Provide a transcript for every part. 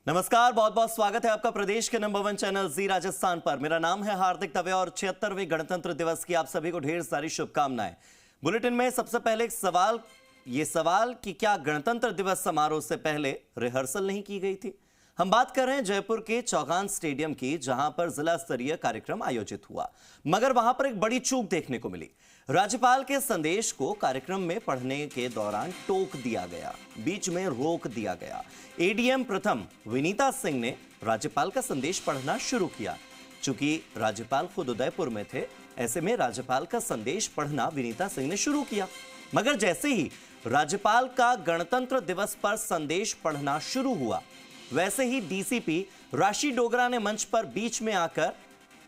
नमस्कार, बहुत बहुत स्वागत है आपका प्रदेश के नंबर 1 चैनल जी राजस्थान पर। मेरा नाम है हार्दिक दवे और 76वें गणतंत्र दिवस की आप सभी को ढेर सारी शुभकामनाएं। बुलेटिन में सबसे पहले एक सवाल कि क्या गणतंत्र दिवस समारोह से पहले रिहर्सल नहीं की गई थी। हम बात कर रहे हैं जयपुर के चौगान स्टेडियम की, जहां पर जिला स्तरीय कार्यक्रम आयोजित हुआ, मगर वहां पर एक बड़ी चूक देखने को मिली। राज्यपाल के संदेश को कार्यक्रम में पढ़ने के दौरान टोक दिया गया, बीच में रोक दिया गया। एडीएम प्रथम विनीता सिंह ने राज्यपाल का संदेश पढ़ना शुरू किया। चूंकि राज्यपाल खुद उदयपुर में थे, ऐसे में राज्यपाल का संदेश पढ़ना विनीता सिंह ने शुरू किया, मगर जैसे ही राज्यपाल का गणतंत्र दिवस पर संदेश पढ़ना शुरू हुआ, वैसे ही डीसीपी राशि डोगरा ने मंच पर बीच में आकर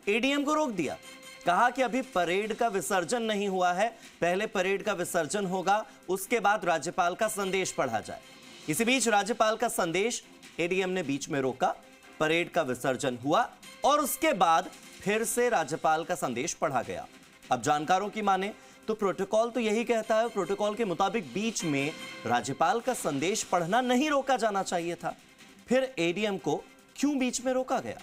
एडीएम को रोक दिया। कहा कि अभी परेड का विसर्जन नहीं हुआ है, पहले परेड का विसर्जन होगा, उसके बाद राज्यपाल का संदेश पढ़ा जाए। इसी बीच राज्यपाल का संदेश एडीएम ने बीच में रोका, परेड का विसर्जन हुआ और उसके बाद फिर से राज्यपाल का संदेश पढ़ा गया। अब जानकारों की माने तो प्रोटोकॉल तो यही कहता है, प्रोटोकॉल के मुताबिक बीच में राज्यपाल का संदेश पढ़ना नहीं रोका जाना चाहिए था। फिर एडीएम को क्यों बीच में रोका गया?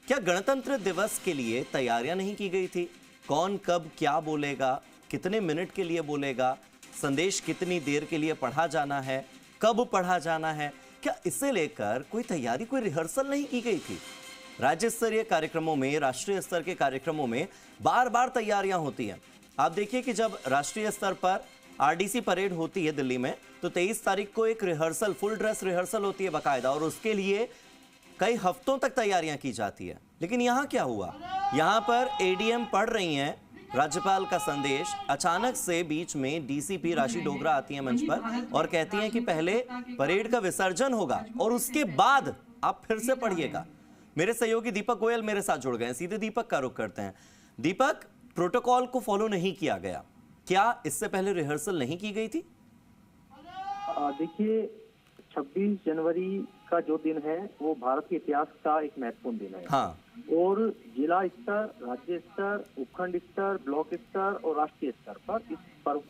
क्या गणतंत्र दिवस के लिए तैयारियां नहीं की गई थी? कौन कब क्या बोलेगा, कितने मिनट के लिए बोलेगा, संदेश कितनी देर के लिए पढ़ा जाना है, कब पढ़ा जाना है, क्या इसे लेकर कोई तैयारी, कोई रिहर्सल नहीं की गई थी? राज्य स्तरीय कार्यक्रमों में, राष्ट्रीय स्तर के कार्यक्रमों में बार बार तैयारियां होती हैं। आप देखिए कि जब राष्ट्रीय स्तर पर आरडीसी परेड होती है दिल्ली में, तो 23 तारीख को एक रिहर्सल, फुल ड्रेस रिहर्सल होती है बाकायदा, और उसके लिए कई हफ्तों तक तैयारियां की जाती है। लेकिन यहां क्या हुआ? यहां पर एडीएम पढ़ रही हैं राज्यपाल का संदेश, अचानक से बीच में डीसीपी राशि डोगरा आती है मंच पर और कहती हैं कि पहले परेड का विसर्जन होगा और उसके बाद आप फिर से पढ़िएगा। मेरे सहयोगी दीपक गोयल मेरे साथ जुड़ गए हैं, सीधे दीपक का रुख करते हैं। दीपक, प्रोटोकॉल को फॉलो नहीं किया गया, क्या इससे पहले रिहर्सल नहीं की गई थी? देखिए, 26 जनवरी का जो दिन है वो भारत के इतिहास का एक महत्वपूर्ण दिन है। हाँ। और जिला स्तर, राज्य स्तर, उपखंड स्तर, ब्लॉक स्तर और राष्ट्रीय स्तर पर इस पर्व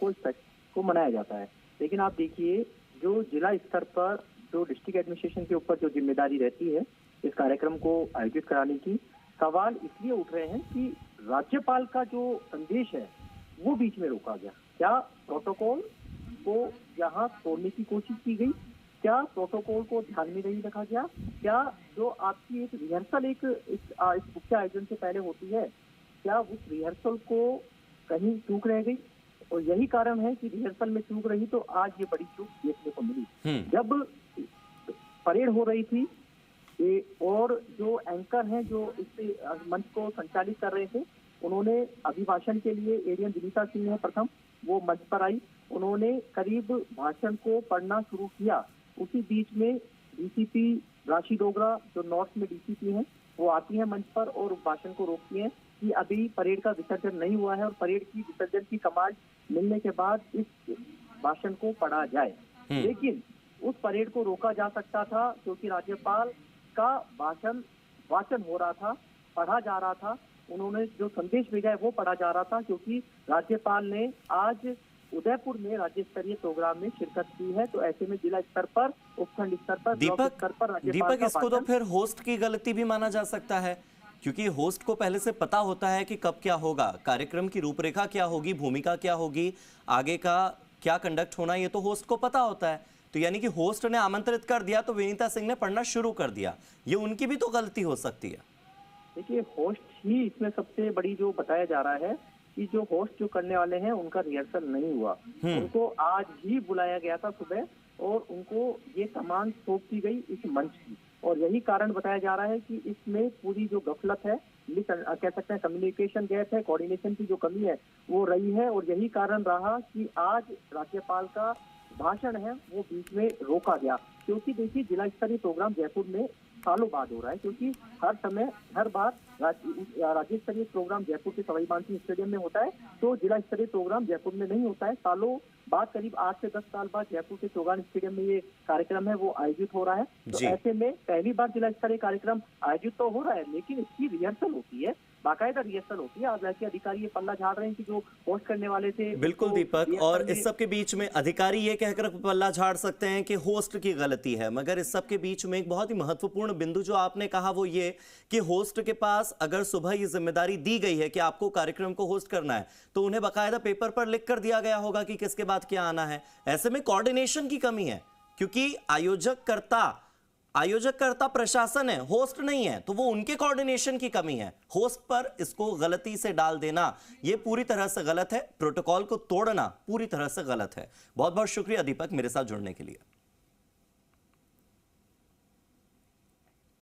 को मनाया जाता है। लेकिन आप देखिए, जो जिला स्तर पर जो डिस्ट्रिक्ट एडमिनिस्ट्रेशन के ऊपर जो जिम्मेदारी रहती है इस कार्यक्रम को आयोजित कराने की, सवाल इसलिए उठ रहे हैं कि राज्यपाल का जो संदेश है वो बीच में रोका गया। क्या प्रोटोकॉल को यहाँ तोड़ने की कोशिश की गई? क्या प्रोटोकॉल को ध्यान में नहीं रखा गया? क्या जो आपकी एक रिहर्सल एक मुख्य आयोजन से पहले होती है, क्या उस रिहर्सल को कहीं चूक रह गई? और यही कारण है कि रिहर्सल में चूक रही तो आज ये बड़ी चूक देखने को मिली। जब परेड हो रही थी और जो एंकर हैं जो इस मंच को संचालित कर रहे थे, उन्होंने अभिभाषण के लिए एडीएम विनीता सिंह है प्रथम, वो मंच पर आई, उन्होंने करीब भाषण को पढ़ना शुरू किया। उसी बीच में डीसीपी राशि डोगरा जो नॉर्थ में डीसीपी हैं, वो आती है मंच पर और भाषण को रोकती हैं कि अभी परेड का विसर्जन नहीं हुआ है और परेड की विसर्जन की कमांड मिलने के बाद इस भाषण को पढ़ा जाए। लेकिन उस परेड को रोका जा सकता था क्योंकि राज्यपाल का वाचन हो रहा था, पढ़ा जा रहा था, उन्होंने जो संदेश भेजा है वो पढ़ा जा रहा था, क्योंकि राज्यपाल ने आज उदयपुर में राज्य स्तरीय प्रोग्राम में शिरकत की है। तो ऐसे में जिला स्तर पर, उपखंड स्तर पर, ब्लॉक स्तर पर दीपक, इसको तो फिर होस्ट की गलती भी माना जा सकता है, क्योंकि होस्ट को पहले से पता होता है कि कब क्या होगा, कार्यक्रम की रूपरेखा क्या होगी, भूमिका क्या होगी, आगे का क्या कंडक्ट होना, ये तो होस्ट को पता होता है। तो यानी कि होस्ट ने आमंत्रित कर दिया तो विनीता सिंह ने पढ़ना शुरू कर दिया, ये उनकी भी तो गलती हो सकती है। देखिए, होस्ट ही इसमें सबसे बड़ी जो बताया जा रहा है कि जो होस्ट जो करने वाले हैं उनका रिहर्सल नहीं हुआ। उनको आज ही बुलाया गया था सुबह और उनको ये कमांड सौंप दी गई इस मंच की, और यही कारण बताया जा रहा है कि इसमें पूरी जो गफलत है, कह सकते हैं कम्युनिकेशन गैप है, कोऑर्डिनेशन की जो कमी है वो रही है, और यही कारण रहा कि आज राज्यपाल का भाषण है वो बीच में रोका गया। क्योंकि देखिए, जिला स्तरीय प्रोग्राम जयपुर में सालों बाद हो रहा है, क्योंकि हर बार राज्य स्तरीय प्रोग्राम जयपुर के सवाई मानसिंह स्टेडियम में होता है, तो जिला स्तरीय प्रोग्राम जयपुर में नहीं होता है। सालों बाद, करीब 8 से 10 साल बाद जयपुर के चौगान स्टेडियम में ये कार्यक्रम है वो आयोजित हो रहा है। तो ऐसे में पहली बार जिला स्तरीय कार्यक्रम आयोजित तो हो रहा है, लेकिन इसकी रिहर्सल होती है, बाकायदा रिहर्सल होती है। अब वैसे अधिकारी ये पल्ला झाड़ रहे हैं कि जो होस्ट करने वाले थे बिल्कुल उनको दीपक, रिहर्सल और में- इस सब के बीच में अधिकारी ये कहकर पल्ला झाड़ सकते हैं कि होस्ट की गलती है, मगर इस सब के बीच में एक बहुत ही महत्वपूर्ण बिंदु जो आपने कहा वो ये कि होस्ट के पास अगर सुबह ये जिम्मेदारी दी गई है कि आपको कार्यक्रम को होस्ट करना है तो उन्हें बाकायदा पेपर पर लिख कर दिया गया होगा कि किसके बाद क्या आना है। ऐसे में कोऑर्डिनेशन की कमी है, क्योंकि आयोजक करता प्रशासन है, होस्ट नहीं है, तो वो उनके कोऑर्डिनेशन की कमी है। होस्ट पर इसको गलती से डाल देना ये पूरी तरह से गलत है, प्रोटोकॉल को तोड़ना पूरी तरह से गलत है। बहुत बहुत शुक्रिया दीपक मेरे साथ जुड़ने के लिए।